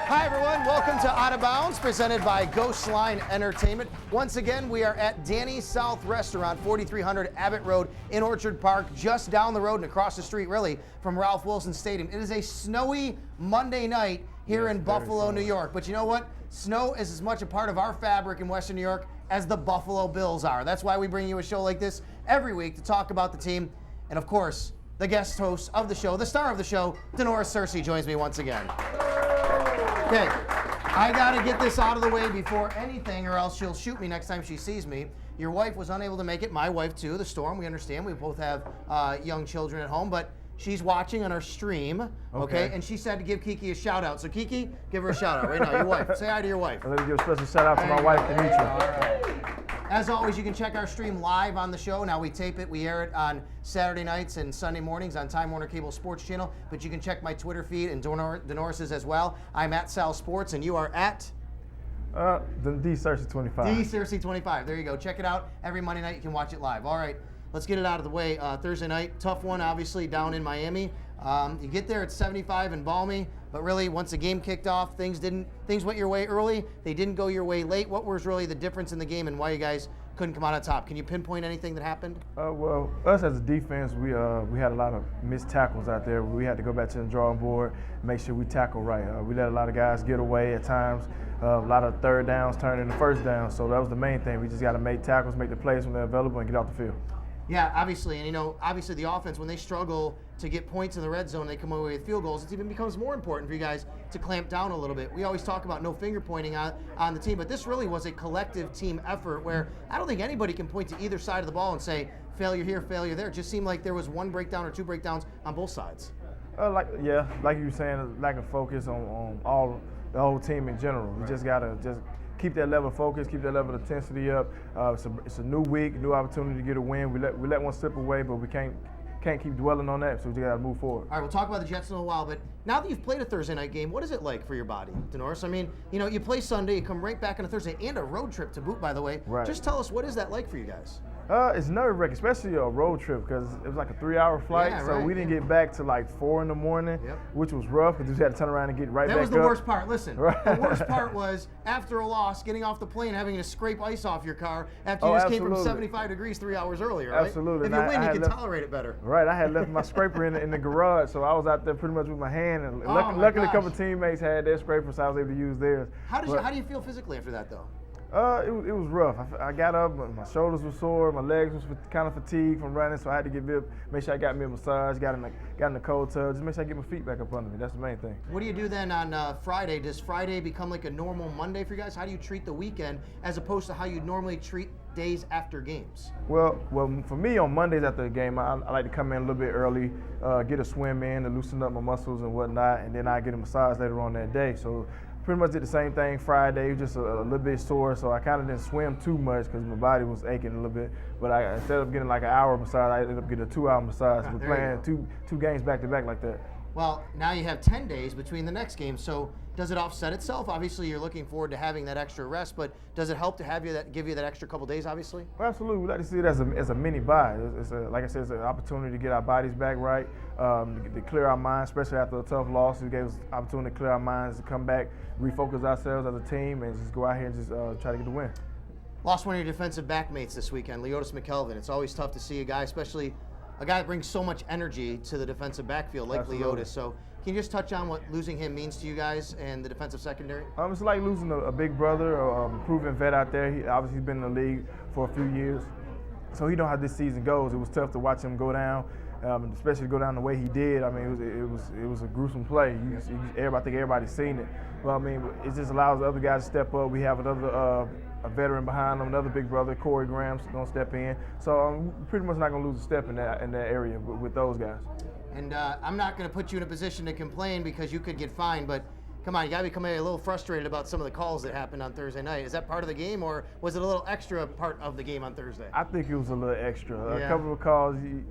Hi, everyone. Welcome to Out of Bounds, presented by Ghostline Entertainment. Once again, we are at Danny's South Restaurant, 4300 Abbott Road in Orchard Park, just down the road and across the street, really, from Ralph Wilson Stadium. It is a snowy Monday night here in Buffalo, New York. But you know what? Snow is as much a part of our fabric in Western New York as the Buffalo Bills are. That's why we bring you a show like this every week to talk about the team. And of course, the guest host of the show, the star of the show, Searcy, joins me once again. Okay, I gotta get this out of the way before anything, or else she'll shoot me next time she sees me. Your wife was unable to make it, my wife too, the storm, we understand. We both have young children at home, but she's watching on our stream, okay? And she said to give Kiki a shout out. So Kiki, give her a shout out right now, your wife. Say hi to your wife. Let me give a special shout out to my wife, Demetri. All right. As always, you can check our stream live on the show. Now we tape it, we air it on Saturday nights and Sunday mornings on Time Warner Cable Sports Channel, but you can check my Twitter feed and Denoris's as well. I'm at Sal Sports, and you are at? Searcy25. Searcy25, there you go. Check it out. Every Monday night you can watch it live. All right, let's get it out of the way. Thursday night, tough one, obviously, down in Miami. You get there at 75 and balmy, but really, once the game kicked off, things went your way early. They didn't go your way late. What was really the difference in the game and why you guys couldn't come out on top? Can you pinpoint anything that happened? Well, us as a defense, we had a lot of missed tackles out there. We had to go back to the drawing board, make sure we tackle right. We let a lot of guys get away at times. A lot of third downs turned into first downs, so that was the main thing. We just got to make tackles, make the plays when they're available, and get off the field. Yeah, obviously, and obviously the offense, when they struggle to get points in the red zone, they come away with field goals. It even becomes more important for you guys to clamp down a little bit. We always talk about no finger pointing on the team, but this really was a collective team effort where I don't think anybody can point to either side of the ball and say failure here, failure there. It just seemed like there was one breakdown or two breakdowns on both sides. Like you were saying, lack of focus on the whole team in general. We just gotta keep that level of focus, keep that level of intensity up. It's a new week, new opportunity to get a win. We let one slip away, but we can't keep dwelling on that, so we just got to move forward. All right, we'll talk about the Jets in a while, but now that you've played a Thursday night game, what is it like for your body, Denoris? I mean, you play Sunday, you come right back on a Thursday, and a road trip to boot, by the way. Right. Just tell us, what is that like for you guys? It's nerve-wracking, especially a road trip, because it was like a 3-hour flight, so we didn't get back to like 4 in the morning, which was rough, because we had to turn around and get right back up. That was the worst part. Listen, the worst part was, after a loss, getting off the plane, having to scrape ice off your car after you just came from 75 degrees 3 hours earlier, right? Absolutely. If you win, you can tolerate it better. Right, I had left my scraper in the garage, so I was out there pretty much with my hand, and luckily a couple of teammates had their scraper, so I was able to use theirs. How do you feel physically after that, though? It was rough. I got up, my shoulders were sore, my legs was kind of fatigued from running, so I had to make sure I got me a massage, got in the cold tub, just make sure I get my feet back up under me. That's the main thing. What do you do then on Friday? Does Friday become like a normal Monday for you guys? How do you treat the weekend as opposed to how you normally treat days after games? Well, for me on Mondays after the game, I like to come in a little bit early, get a swim in to loosen up my muscles and whatnot, and then I get a massage later on that day. So pretty much did the same thing Friday, just a little bit sore, so I kind of didn't swim too much because my body was aching a little bit. But instead of getting like an hour massage, I ended up getting a 2-hour massage. We're playing two games back to back like that. Well, now you have 10 days between the next game, so does it offset itself? Obviously, you're looking forward to having that extra rest, but does it help to give you that extra couple days, obviously? Well, absolutely. We like to see it as a mini bye. Like I said, it's an opportunity to get our bodies back right, to clear our minds, especially after a tough loss. It gave us an opportunity to clear our minds, to come back, refocus ourselves as a team, and just go out here and just try to get the win. Lost one of your defensive back mates this weekend, Leotis McKelvin. It's always tough to see a guy, especially a guy that brings so much energy to the defensive backfield like Leotis. So can you just touch on what losing him means to you guys and the defensive secondary? It's like losing a big brother, a proven vet out there. He obviously been in the league for a few years, so he knows how this season goes. It was tough to watch him go down, especially go down the way he did. I mean, it was a gruesome play. I think everybody's seen it. But I mean, it just allows the other guys to step up. We have another a veteran behind him, another big brother, Corey Graham's gonna step in. So I'm pretty much not gonna lose a step in that area with those guys. And I'm not going to put you in a position to complain because you could get fined, but come on, you got to become a little frustrated about some of the calls that happened on Thursday night. Is that part of the game, or was it a little extra part of the game on Thursday? I think it was a little extra. A couple of calls you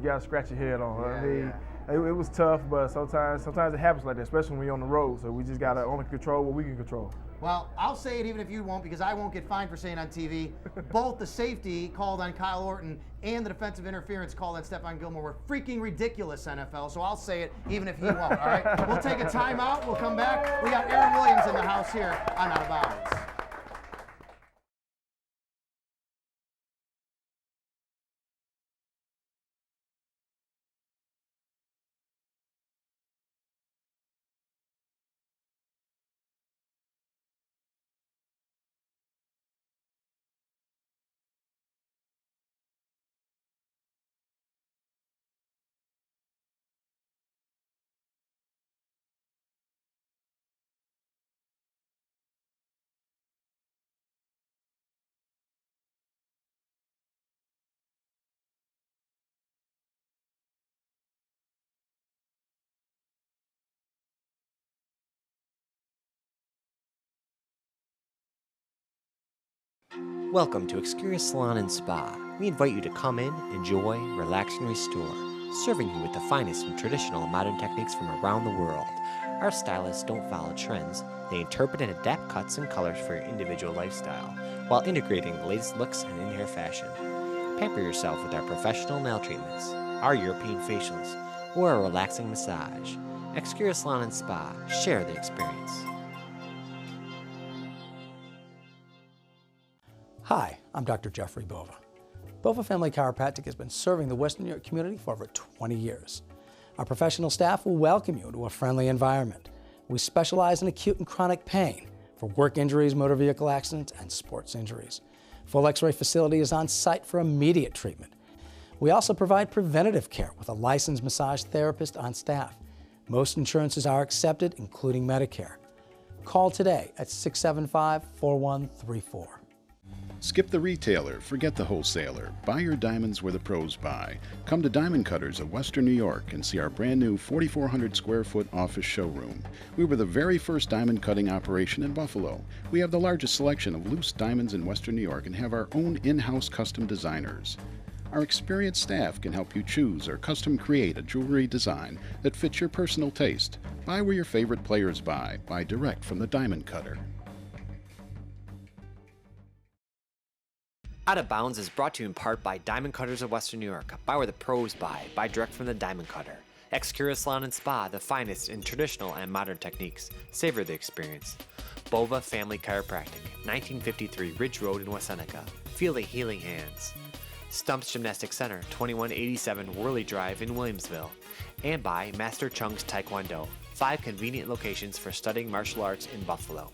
got to scratch your head on. It was tough, but sometimes it happens like that, especially when you're on the road. So we just got to only control what we can control. Well, I'll say it even if you won't, because I won't get fined for saying it on TV. Both the safety called on Kyle Orton and the defensive interference called on Stephon Gilmore were freaking ridiculous, NFL. So I'll say it even if he won't, all right? We'll take a timeout. We'll come back. We got Aaron Williams. house here on Out of Bounds. Welcome to Exterior Salon and Spa. We invite you to come in, enjoy, relax, and restore, serving you with the finest in traditional and modern techniques from around the world. Our stylists don't follow trends. They interpret and adapt cuts and colors for your individual lifestyle, while integrating the latest looks and in-hair fashion. Pamper yourself with our professional nail treatments, our European facials, or a relaxing massage. Exterior Salon and Spa. Share the experience. Hi, I'm Dr. Geoffrey Bova. Bova Family Chiropractic has been serving the Western New York community for over 20 years. Our professional staff will welcome you to a friendly environment. We specialize in acute and chronic pain for work injuries, motor vehicle accidents, and sports injuries. Full X-ray facility is on site for immediate treatment. We also provide preventative care with a licensed massage therapist on staff. Most insurances are accepted, including Medicare. Call today at 675-4134. Skip the retailer, forget the wholesaler. Buy your diamonds where the pros buy. Come to Diamond Cutters of Western New York and see our brand new 4,400 square foot office showroom. We were the very first diamond cutting operation in Buffalo. We have the largest selection of loose diamonds in Western New York and have our own in-house custom designers. Our experienced staff can help you choose or custom create a jewelry design that fits your personal taste. Buy where your favorite players buy. Buy direct from the Diamond Cutter. Out of Bounds is brought to you in part by Diamond Cutters of Western New York. Buy where the pros buy. Buy direct from the Diamond Cutter. Exterior Salon and Spa, the finest in traditional and modern techniques. Savor the experience. Bova Family Chiropractic, 1953 Ridge Road in West Seneca. Feel the healing hands. Stumps Gymnastic Center, 2187 Worley Drive in Williamsville. And by Master Chung's Taekwondo, 5 convenient locations for studying martial arts in Buffalo.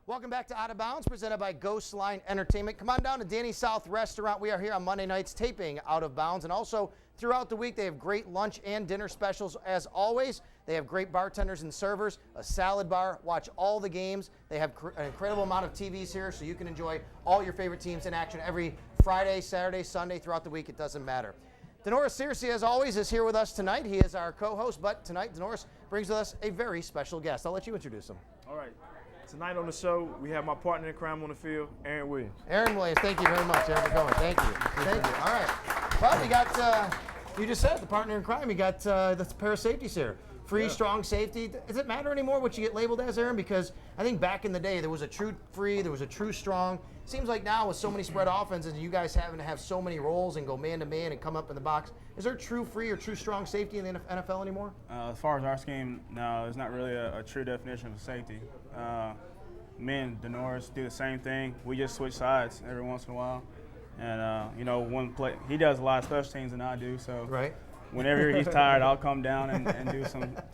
Welcome back to Out of Bounds, presented by Ghostline Entertainment. Come on down to Danny South Restaurant. We are here on Monday nights taping Out of Bounds, and also throughout the week they have great lunch and dinner specials. As always, they have great bartenders and servers, a salad bar. Watch all the games. They have an incredible amount of TVs here, so you can enjoy all your favorite teams in action every Friday, Saturday, Sunday, throughout the week. It doesn't matter. Denoris Searcy, as always, is here with us tonight. He is our co-host, but tonight Denoris brings with us a very special guest. I'll let you introduce him. All right. Tonight on the show, we have my partner in crime on the field, Aaron Williams. Aaron Williams, thank you very much, Aaron, for coming. Thank you. Thank you. All right. Well, we got, you just said, the partner in crime. You got the pair of safeties here. Free, strong safety. Does it matter anymore what you get labeled as, Aaron? Because I think back in the day, there was a true free, there was a true strong. Seems like now with so many spread offenses and you guys having to have so many roles and go man-to-man and come up in the box, is there true free or true strong safety in the NFL anymore? As far as our scheme, no, it's not really a true definition of safety. Me and Denoris do the same thing. We just switch sides every once in a while. And, you know, one play, he does a lot of special teams than I do, so right. Whenever he's tired, I'll come down and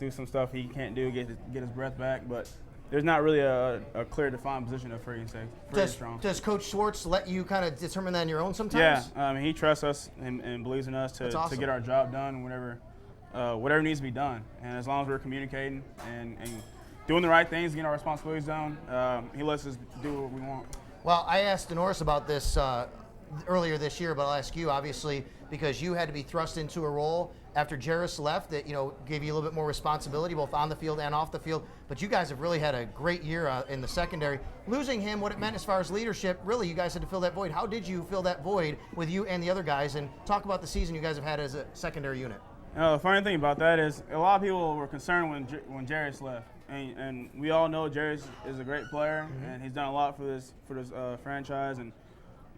do some stuff he can't do, get his breath back. But there's not really a clear defined position of free and safe. Free and strong. Does Coach Schwartz let you kind of determine that on your own sometimes? Yeah, he trusts us and believes in us to get our job done whenever whatever needs to be done. And as long as we're communicating and doing the right things, getting our responsibilities done, he lets us do what we want. Well, I asked Denoris about this earlier this year, but I'll ask you, obviously, because you had to be thrust into a role after Jairus left that, you know, gave you a little bit more responsibility both on the field and off the field. But you guys have really had a great year in the secondary. Losing him, what it meant as far as leadership, really, you guys had to fill that void. How did you fill that void with you and the other guys? And talk about the season you guys have had as a secondary unit. The funny thing about that is a lot of people were concerned when Jairus left. And we all know Jairus is a great player, and he's done a lot for this franchise. And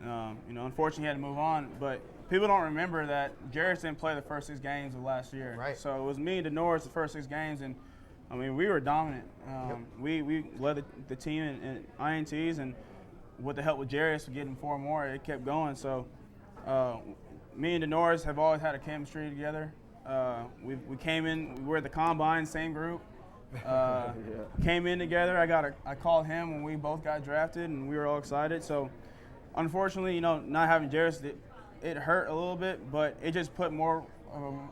you know, unfortunately, he had to move on. But people don't remember that Jarris didn't play the first 6 games of last year. Right. So it was me and DeNorris the first 6 games, and I mean, we were dominant. We led the team in INTs, and with the help with Jarris getting 4 more, it kept going. So me and DeNorris have always had a chemistry together. We came in, we were at the combine, same group. Came in together. I called him when we both got drafted, and we were all excited. So unfortunately, you know, not having Jarris, it hurt a little bit, but it just put more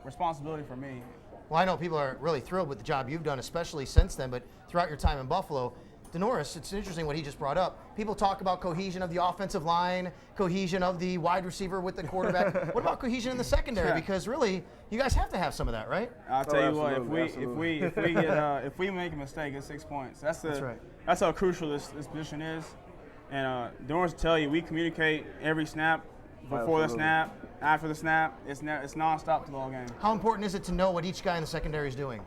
responsibility for me. Well, I know people are really thrilled with the job you've done, especially since then, but throughout your time in Buffalo, DeNorris, it's interesting what he just brought up. People talk about cohesion of the offensive line, cohesion of the wide receiver with the quarterback. What about cohesion in the secondary? Because really, you guys have to have some of that, right? I'll tell you what, if we make a mistake, it's 6 points. That's right. That's how crucial this position is. And DeNorris will tell you, we communicate every snap, before the snap, after the snap. It's nonstop to the whole game. How important is it to know what each guy in the secondary is doing?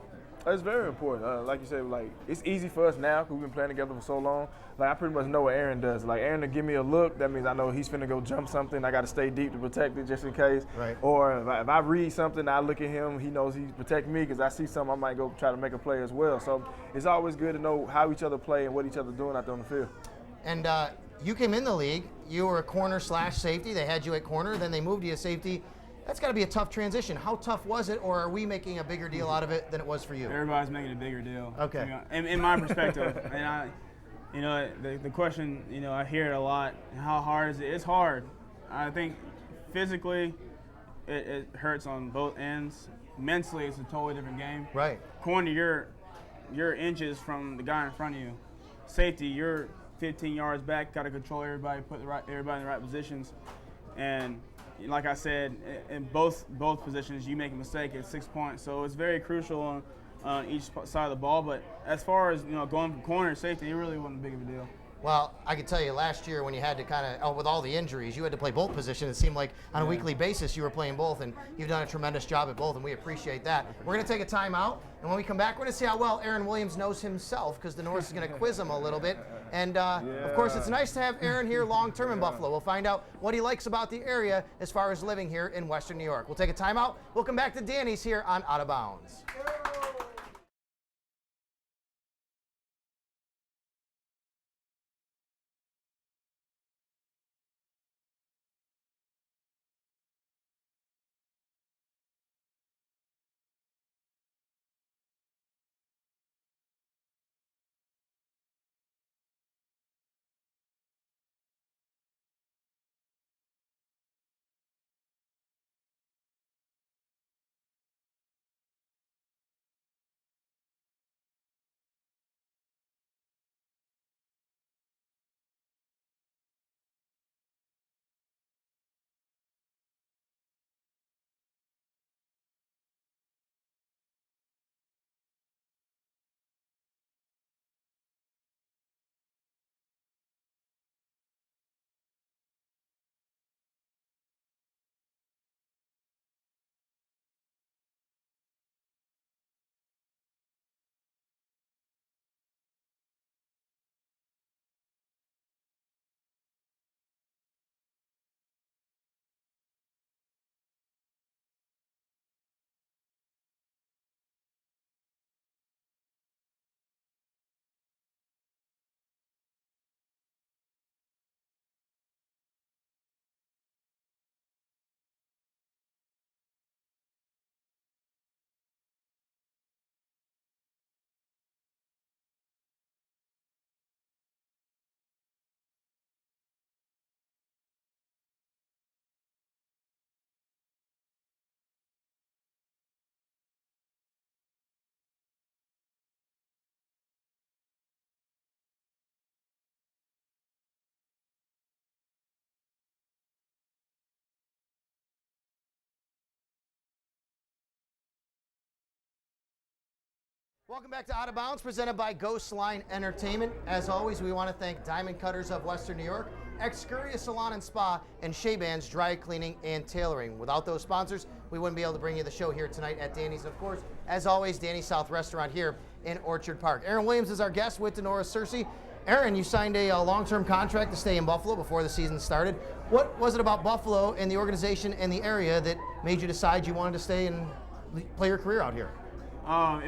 It's very important. Like you said, like it's easy for us now because we've been playing together for so long. Like I pretty much know what Aaron does. Like Aaron to give me a look, that means I know he's finna go jump something. I got to stay deep to protect it just in case. Right. Or if I read something, I look at him. He knows he's protecting me because I see something, I might go try to make a play as well. So it's always good to know how each other play and what each other doing out there on the field. And you came in the league. You were a corner/safety. They had you at corner. Then they moved you to safety. That's got to be a tough transition. How tough was it, or are we making a bigger deal out of it than it was for you? Everybody's making a bigger deal. Okay. You know, in my perspective, and the question, I hear it a lot. How hard is it? It's hard. I think physically, it hurts on both ends. Mentally, it's a totally different game. Right. Corner, you're inches from the guy in front of you. Safety, you're 15 yards back. Got to control everybody, put everybody in the right positions, and like I said, in both positions, you make a mistake, it's 6 points. So it's very crucial on each side of the ball. But as far as going from corner to safety, it really wasn't big of a deal. Well, I can tell you last year when you had to with all the injuries, you had to play both positions. It seemed like on a weekly basis you were playing both, and you've done a tremendous job at both, and we appreciate that. We're going to take a timeout, and when we come back, we're going to see how well Aaron Williams knows himself, because DeNorris is going to quiz him a little bit. And, of course, it's nice to have Aaron here long-term in Buffalo. We'll find out what he likes about the area as far as living here in Western New York. We'll take a timeout. We'll come back to Danny's here on Out of Bounds. Welcome back to Out of Bounds, presented by Ghostline Entertainment. As always, we want to thank Diamond Cutters of Western New York, Excurious Salon and Spa, and Shea Band's Dry Cleaning and Tailoring. Without those sponsors, we wouldn't be able to bring you the show here tonight at Danny's. Of course, as always, Danny's South Restaurant here in Orchard Park. Aaron Williams is our guest with DeNorris Searcy. Aaron, you signed a long-term contract to stay in Buffalo before the season started. What was it about Buffalo and the organization and the area that made you decide you wanted to stay and play your career out here? I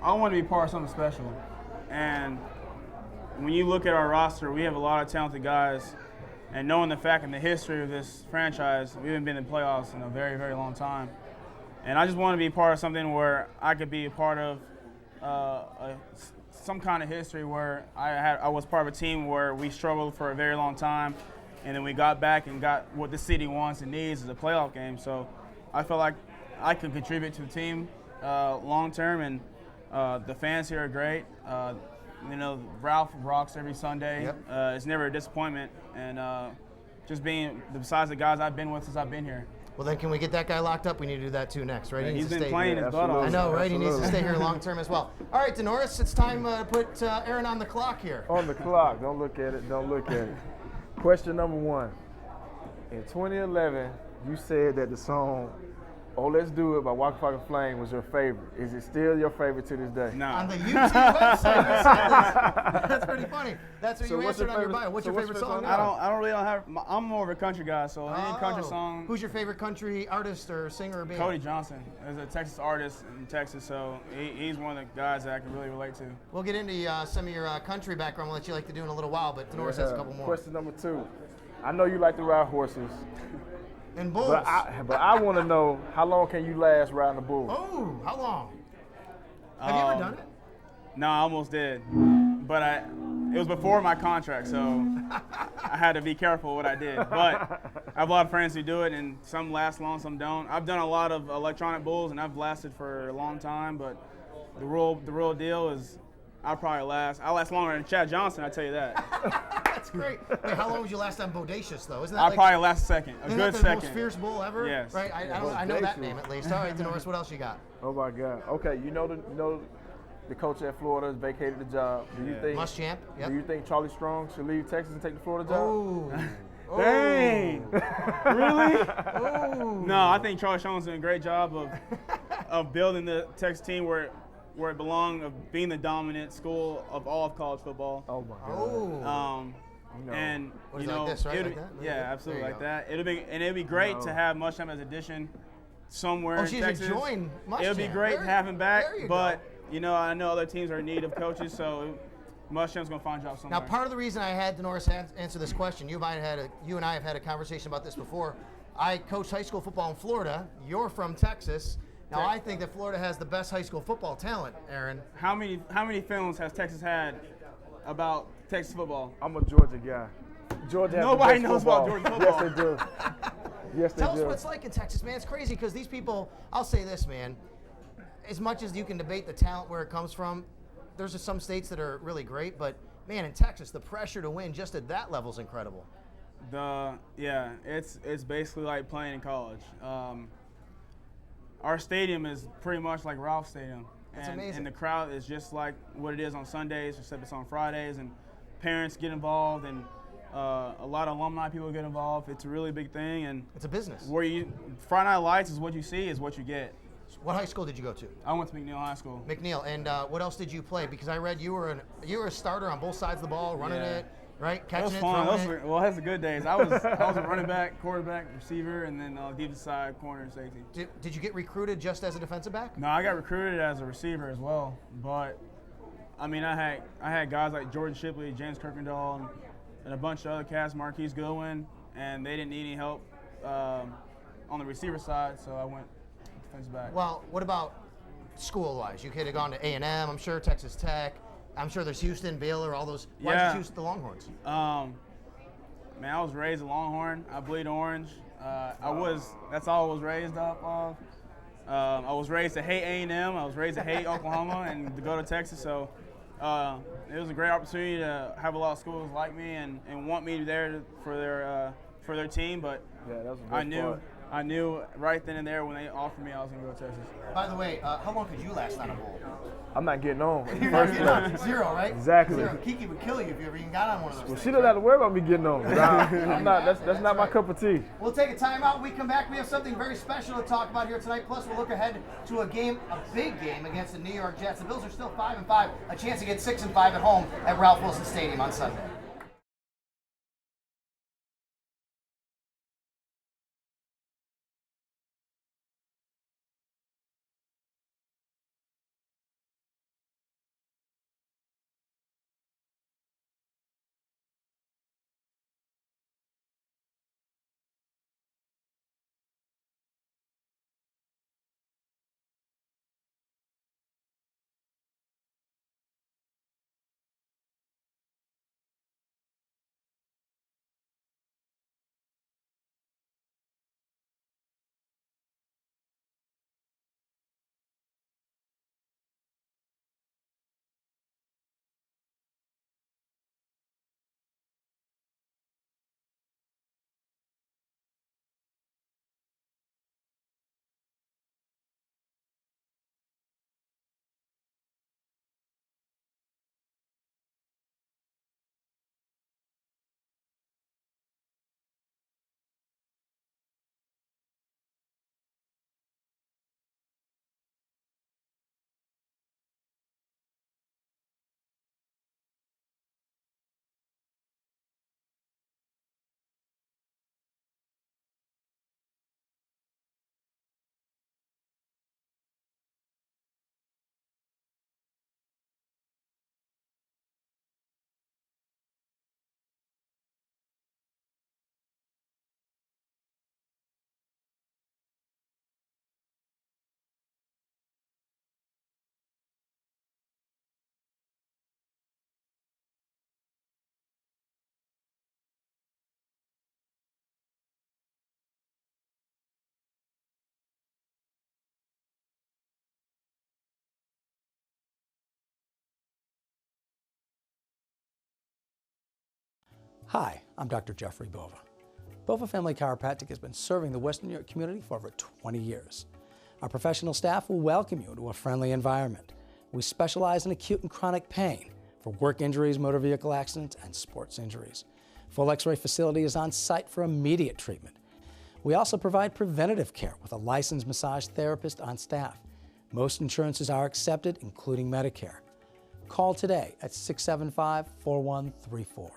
wanted to be part of something special. And when you look at our roster, we have a lot of talented guys. And knowing the fact and the history of this franchise, we haven't been in the playoffs in a very, very long time. And I just want to be part of something where I could be a part of some kind of history where I was part of a team where we struggled for a very long time, and then we got back and got what the city wants and needs is a playoff game. So I felt like I could contribute to the team long term, and the fans here are great. Ralph rocks every Sunday. Yep. It's never a disappointment, and just being besides the guys I've been with since I've been here. Well, then can we get that guy locked up? We need to do that too next, right? Yeah, He needs he's to been stay playing here. his butt off. I know, right? He needs to Absolutely. stay here long term as well. All right, Denoris, it's time to put Aaron on the clock here. On the clock. Don't look at it. Don't look at it. Question number 1. In 2011, you said that the song "Oh Let's Do It" by Waka Flocka Flame was your favorite. Is it still your favorite to this day? No. On the YouTube website, you said this. That's pretty funny. That's what So you what's answered your on your favorite- bio. What's so your what's favorite your song? favorite now? I don't really have. I'm more of a country guy, so any country song. Who's your favorite country artist or singer or band? Cody Johnson is a Texas artist in Texas, so he's one of the guys that I can really relate to. We'll get into some of your country background. We'll let you like to do in a little while, but Denoris has a couple more. Question number 2. I know you like to ride horses, And bulls. but I want to know, how long can you last riding a bull? Oh, how long? Have you ever done it? No, I almost did, but it was before my contract, so I had to be careful what I did. But I have a lot of friends who do it, and some last long, some don't. I've done a lot of electronic bulls, and I've lasted for a long time. But the real deal is I'll last longer than Chad Johnson. I tell you that. That's great. Wait, how long was you last on Bodacious though? Isn't that I'll like, probably last a second, a isn't good that the second. most fierce bull ever? Yes. Right. I know that Bodacious. name at least. All right, Denoris, what else you got? Oh my God. Okay, you know the coach at Florida has vacated the job. Do you think Muschamp. Yep. Do you think Charlie Strong should leave Texas and take the Florida job? Oh. Dang. Really? Oh. No, I think Charlie Strong's doing a great job of building the Texas team where it belonged, of being the dominant school of all of college football. Oh my God. Oh. No. And What, you like know, this, right? it'd- Like that? yeah, absolutely There you like go. that. It'd be great No. to have Muschamp as addition somewhere Oh, in she should Texas. join It would be Muschamp. great There- to have him back, there you but go. you know, I know other teams are in need of coaches, so Muschamp's gonna find a job somewhere. Now, part of the reason I had Denoris answer this question, you and I have had a conversation about this before. I coached high school football in Florida. You're from Texas. Now, I think that Florida has the best high school football talent, Aaron. How many films has Texas had about Texas football? I'm a Georgia guy. Georgia has the Nobody best knows football. about Georgia football. Yes, they do. Yes, they Tell us do. what it's like in Texas, man. It's crazy because these people, I'll say this, man. As much as you can debate the talent where it comes from, there's just some states that are really great, but man, in Texas, the pressure to win just at that level is incredible. It's basically like playing in college. Our stadium is pretty much like Ralph's Stadium. That's and, amazing. And the crowd is just like what it is on Sundays, except it's on Fridays, and parents get involved, and a lot of alumni people get involved. It's a really big thing, and It's a business. Friday Night Lights is what you see, is what you get. What high school did you go to? I went to McNeil High School. McNeil. And what else did you play? Because I read you were a starter on both sides of the ball, running Yeah. it, right? It Catching was it, fun. throwing it. Well, that's the good days. I was a running back, quarterback, receiver, and then defensive side, corner, and safety. Did you get recruited just as a defensive back? No, I got recruited as a receiver as well. But I mean, I had guys like Jordan Shipley, James Kirkendall, and a bunch of other cats, Marquise Goodwin, and they didn't need any help on the receiver side, so I went defensive back. Well, what about school-wise? You could have gone to A&M, I'm sure, Texas Tech. I'm sure there's Houston, Baylor, all those. Why did Yeah. you choose the Longhorns? Man, I was raised a Longhorn. I bleed orange. That's all I was raised up of. I was raised to hate A&M. I was raised to hate Oklahoma and to go to Texas. So it was a great opportunity to have a lot of schools like me and want me there for their team. But Yeah, that was the I best knew part. I knew right then and there when they offered me I was going to go to Texas. By the way, how long could you last on a bull? I'm not getting on. You're not getting on. Zero, right? Exactly. Zero. Kiki would kill you if you ever even got on one of those Well, things. she doesn't have to worry about me getting on. I'm not. That's not my cup of tea. We'll take a timeout. When we come back, we have something very special to talk about here tonight. Plus, we'll look ahead to a big game against the New York Jets. The Bills are still 5-5, a chance to get 6-5 at home at Ralph Wilson Stadium on Sunday. Hi, I'm Dr. Geoffrey Bova. Bova Family Chiropractic has been serving the Western New York community for over 20 years. Our professional staff will welcome you to a friendly environment. We specialize in acute and chronic pain for work injuries, motor vehicle accidents, and sports injuries. Full X-ray facility is on site for immediate treatment. We also provide preventative care with a licensed massage therapist on staff. Most insurances are accepted, including Medicare. Call today at 675-4134.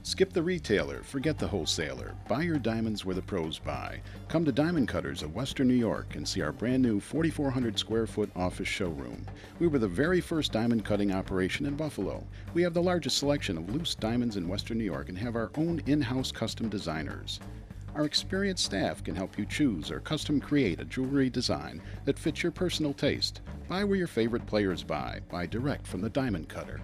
Skip the retailer, forget the wholesaler. Buy your diamonds where the pros buy. Come to Diamond Cutters of Western New York and see our brand new 4,400 square foot office showroom. We were the very first diamond cutting operation in Buffalo. We have the largest selection of loose diamonds in Western New York and have our own in-house custom designers. Our experienced staff can help you choose or custom create a jewelry design that fits your personal taste. Buy where your favorite players buy. Buy direct from the Diamond Cutter.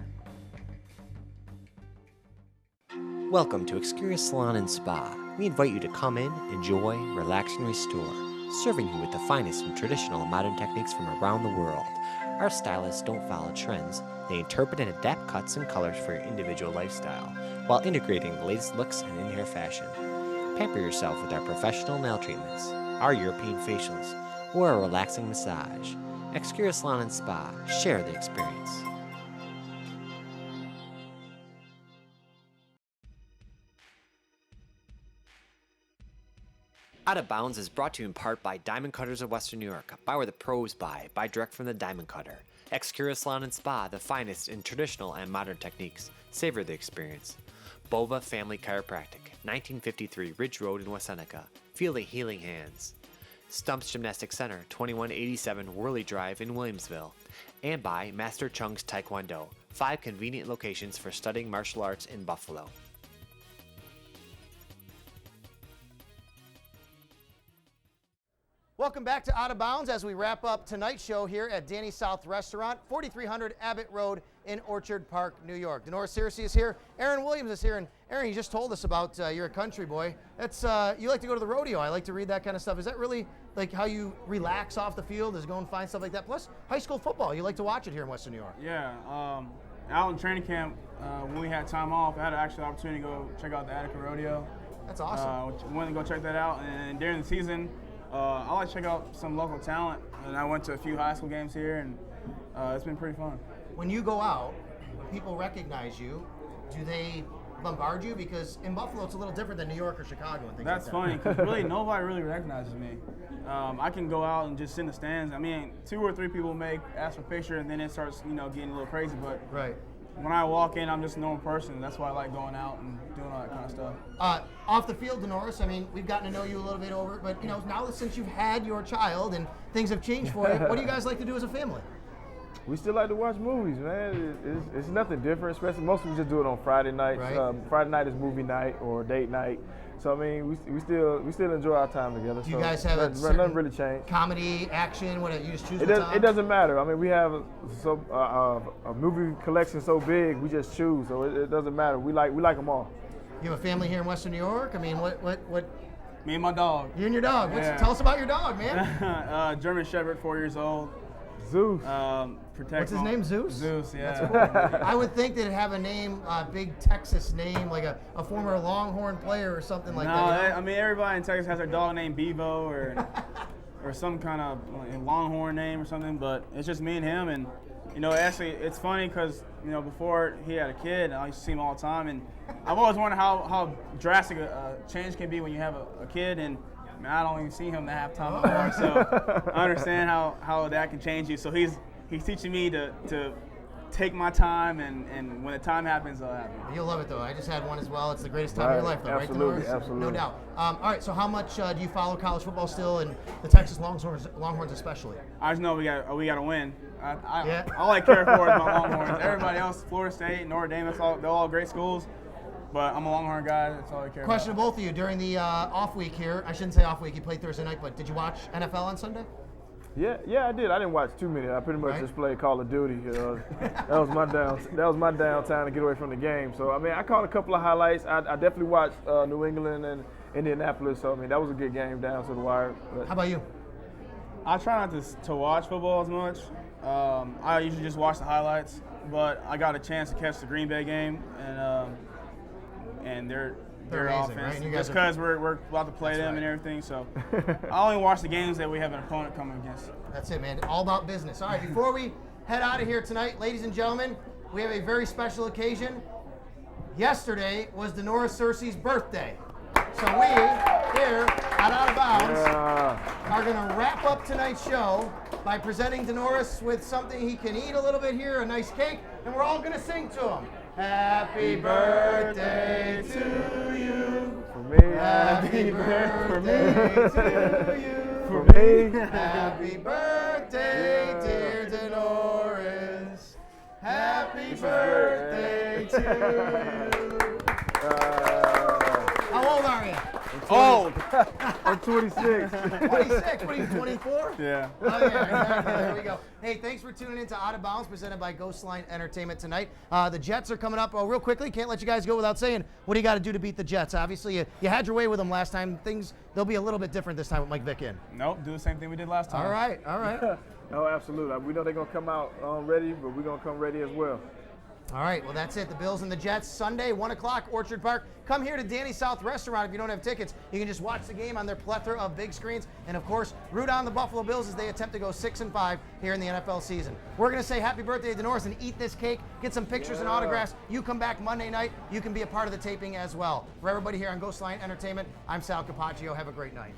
Welcome to Exterior Salon and Spa. We invite you to come in, enjoy, relax, and restore, serving you with the finest from traditional and modern techniques from around the world. Our stylists don't follow trends. They interpret and adapt cuts and colors for your individual lifestyle, while integrating the latest looks and in-hair fashion. Pamper yourself with our professional nail treatments, our European facials, or a relaxing massage. Exterior Salon and Spa. Share the experience. Out of Bounds is brought to you in part by Diamond Cutters of Western New York. Buy where the pros buy. Buy direct from the Diamond Cutter. Exterior Salon and Spa, the finest in traditional and modern techniques. Savor the experience. Bova Family Chiropractic, 1953 Ridge Road in West Seneca. Feel the healing hands. Stumps Gymnastic Center, 2187 Worley Drive in Williamsville. And by Master Chung's Taekwondo, 5 convenient locations for studying martial arts in Buffalo. Welcome back to Out of Bounds as we wrap up tonight's show here at Danny South Restaurant, 4300 Abbott Road in Orchard Park, New York. Denora Searcy is here. Aaron Williams is here. And Aaron, you just told us about you're a country boy. That's you like to go to the rodeo. I like to read that kind of stuff. Is that really like how you relax off the field, is go and find stuff like that? Plus, high school football. You like to watch it here in Western New York. Yeah, out in training camp, when we had time off, I had actually the opportunity to go check out the Attica Rodeo. That's awesome. Went to go check that out, and during the season, I like to check out some local talent, and I went to a few high school games here, and it's been pretty fun. When you go out, when people recognize you, do they bombard you? Because in Buffalo, it's a little different than New York or Chicago and things That's like that. funny, because really nobody really recognizes me. I can go out and just sit in the stands. I mean, 2 or 3 people ask for a picture, and then it starts, getting a little crazy. But Right. when I walk in, I'm just a normal person. That's why I like going out and doing all that kind of stuff. Off the field, Denoris, I mean, we've gotten to know you a little bit over, but now that since you've had your child and things have changed for you, what do you guys like to do as a family? We still like to watch movies, man. It's nothing different, especially most of us just do it on Friday nights. Right. Friday night is movie night or date night. So I mean, we still enjoy our time together. Do you guys have a nothing really changed? Comedy, action, what you just choose? It doesn't matter. I mean, we have a movie collection so big, we just choose. So it doesn't matter. We like them all. You have a family here in Western New York. I mean, what? Me and my dog. You and your dog. Yeah. Tell us about your dog, man. German Shepherd, 4 years old. Zeus. What's his name? Zeus? Zeus, yeah. That's cool. I would think they'd have a name, a big Texas name, like a former Longhorn player or something like that. I mean, everybody in Texas has their dog named Bevo or some kind of Longhorn name or something, but it's just me and him. And, actually, it's funny because, before he had a kid, I used to see him all the time. And I've always wondered how drastic a change can be when you have a kid. And I don't even see him half the time anymore, so I understand how that can change you. So he's teaching me to take my time, and when the time happens, it'll happen. You'll love it, though. I just had one as well. It's the greatest time of your life, though, absolutely, right, Denoris? Absolutely. No doubt. All right, so how much do you follow college football still, and the Texas Longhorns especially? I just know we got to win. Yeah. All I care for is my Longhorns. Everybody else, Florida State, Notre Dame, they're all great schools. But I'm a Longhorn guy. That's all I care Question about. to both of you. During the off week here, I shouldn't say off week, you played Thursday night, but did you watch NFL on Sunday? Yeah, I did. I didn't watch too many. I pretty much just played Call of Duty. That was my downtime to get away from the game. So I mean, I caught a couple of highlights. I definitely watched New England and Indianapolis. So I mean, that was a good game down to the wire. But how about you? I try not to watch football as much. I usually just watch the highlights. But I got a chance to catch the Green Bay game, and their amazing, offense, right? just because we're about to play them and everything. So I only watch the games that we have an opponent coming against. That's it, man. All about business. All right, before we head out of here tonight, ladies and gentlemen, we have a very special occasion. Yesterday was Denoris Searcy's birthday. So we, here at Out of Bounds, are going to wrap up tonight's show by presenting Denoris with something he can eat a little bit here, a nice cake, and we're all going to sing to him. Happy birthday to you. For me. Happy birthday to you. For me. Happy birthday, dear Denoris. Happy birthday to you. How old are you? Old. I'm 26. 26. What are you, 24? Yeah. Oh, yeah, exactly. There we go. Hey, thanks for tuning in to Out of Bounds, presented by Ghostline Entertainment tonight. The Jets are coming up real quickly. Can't let you guys go without saying, what do you got to do to beat the Jets? Obviously, you had your way with them last time. They'll be a little bit different this time with Mike Vick in. Nope, do the same thing we did last time. All right. No, absolutely. We know they're going to come out ready, but we're going to come ready as well. All right, well, that's it. The Bills and the Jets, Sunday, 1 o'clock, Orchard Park. Come here to Danny South Restaurant if you don't have tickets. You can just watch the game on their plethora of big screens. And, of course, root on the Buffalo Bills as they attempt to go 6-5 here in the NFL season. We're going to say happy birthday to Denoris and eat this cake, get some pictures and autographs. You come back Monday night. You can be a part of the taping as well. For everybody here on Ghostline Entertainment, I'm Sal Capaccio. Have a great night.